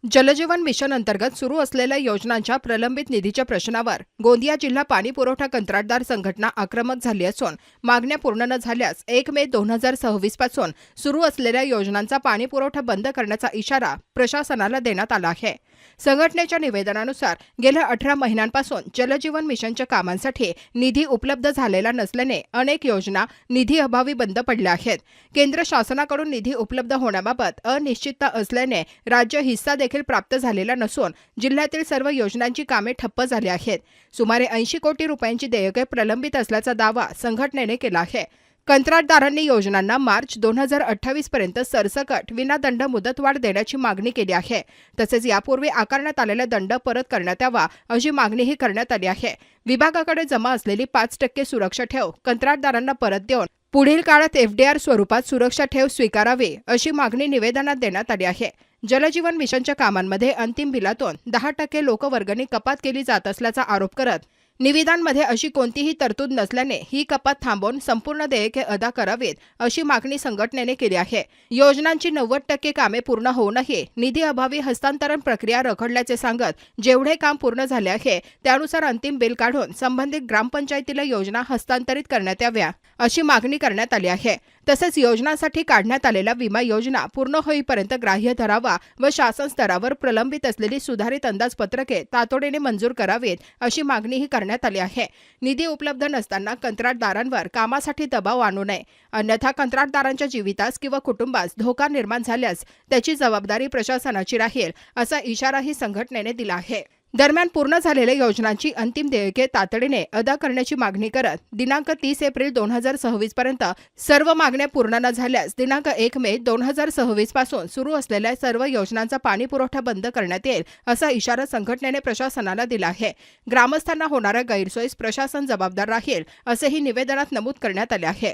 जलजीवन mission अंतर्गत सुरू असलेल्या योजनांच्या प्रलंबित निधीच्या प्रश्नावर गोंदिया जिल्हा पाणी पुरवठा कंत्राटदार संघटना आक्रमक झाली असून मागण्या पूर्ण न झाल्यास 1 मे 2026 पासून सुरू असलेल्या योजनांचा पाणी पुरवठा बंद करण्याचा इशारा प्रशासनाला देण्यात आला आहे। संघटनेच्या निवेदनानुसार गेल्या 18 महिन्यांपासून जलजीवन मिशनच्या कामांसाठी निधी उपलब्ध झालेला नसल्याने अनेक योजना निधी अभावी बंद पडल्या आहेत। केंद्र शासनाकडून निधी उपलब्ध होण्याबाबत अनिश्चितता असल्याने राज्य हिस्सा देखील प्राप्त झालेला नसून जिल्ह्यातील सर्व योजनांची कामे ठप्प झाली आहेत। सुमारे 80 कोटी रुपयांची देयके प्रलंबित असल्याचा दावा संघटनेने केला आहे। कंत्राटदारांनी योजनांना मार्च 2028 पर्यंत सरसकट विनादंड मुदतवाढ देण्याची मागणी केली आहे। तसेच यापूर्वी आकारण्यात आलेला दंड परत करण्यात यावा अशी मागणीही करण्यात आली आहे। विभागाकडे जमा असलेली 5% सुरक्षा ठेव कंत्राटदारांना परत देऊन पुढील काळात FDR स्वरूपात सुरक्षा ठेव स्वीकारावी अशी मागणी निवेदनात देण्यात आली आहे। जलजीवन मिशनच्या कामांमध्ये अंतिम बिलातून 10% लोकवर्गणी कपात केली जात असल्याचा आरोप करत निविदांमध्ये अशी कोणतीही तरतूद नसल्याने ही कपात थांबवून संपूर्ण देयके अदा करावीत अशी मागणी संघटनेने केली आहे। योजनांची 90% कामे पूर्ण होऊनही निधी अभावी हस्तांतरण प्रक्रिया रखडल्याचे सांगत जेवढे काम पूर्ण झाले आहे त्यानुसार अंतिम बिल काढून संबंधित ग्रामपंचायतीला योजना हस्तांतरित करण्यात याव्या अशी मागणी करण्यात आली आहे। तसेच योजनांसाठी काढण्यात आलेल्या विमा योजना पूर्ण होईपर्यंत ग्राह्य धरावा व शासन स्तरावर प्रलंबित असलेली सुधारित अंदाजपत्रके तातडीने मंजूर करावीत अशी मागणीही करण्यात आली आहे। निधी उपलब्ध नसताना कंत्राटदारांवर कामासाठी दबाव आणू नये, अन्यथा कंत्राटदारांच्या जीवितास किंवा कुटुंबास धोका निर्माण झाल्यास त्याची जबाबदारी प्रशासनाची राहील असा इशाराही संघटनेने दिला आहे। दरम्यान पूर्ण झालेल्या योजनांची अंतिम देयके तातडीने अदा करण्याची मागणी करत दिनांक 30 एप्रिल 2026 पर्यंत सर्व मागण्या पूर्ण न झाल्यास दिनांक 1 मे 2026 पासून सुरू असलेल्या सर्व योजनांचा पाणी पुरवठा बंद करण्यात येईल असा इशारा संघटनेने प्रशासनाला दिला आहे। ग्रामस्थांना होणाऱ्या गैरसोयीस प्रशासन जबाबदार राहील असेही निवेदनात नमूद करण्यात आले आहे।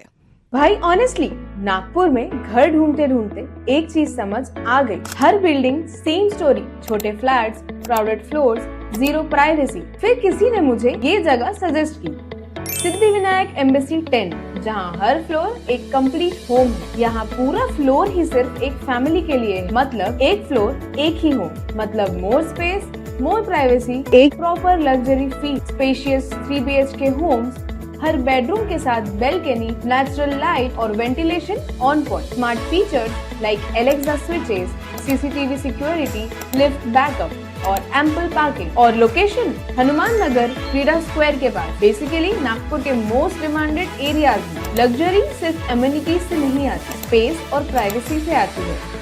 भाई ऑनेस्टली नागपुर में घर ढूंढते ढूंढते एक चीज समझ आ गई, हर बिल्डिंग सेम स्टोरी, छोटे flats, crowded floors, Ziro privacy. फिर किसी ने मुझे ये जगह सजेस्ट की, सिद्धिविनायक एम्बेसी 10, जहाँ हर फ्लोर एक कंप्लीट होम है। यहाँ पूरा फ्लोर ही सिर्फ एक फैमिली के लिए है, मतलब एक फ्लोर एक ही होम, मतलब मोर स्पेस, मोर प्राइवेसी, एक proper luxury feel, spacious 3 BHK homes, हर बेडरूम के साथ बैल्कनी, नेचुरल लाइट और ventilation on point, smart features like Alexa switches, CCTV security, lift backup और एम्पल पार्किंग। और लोकेशन हनुमान नगर क्रीडा स्क्वायर के पास। बेसिकली नागपुर के मोस्ट डिमांडेड एरियाज में लग्जरी सिर्फ एमिनिटीज से नहीं आती, स्पेस और प्राइवेसी से आती है।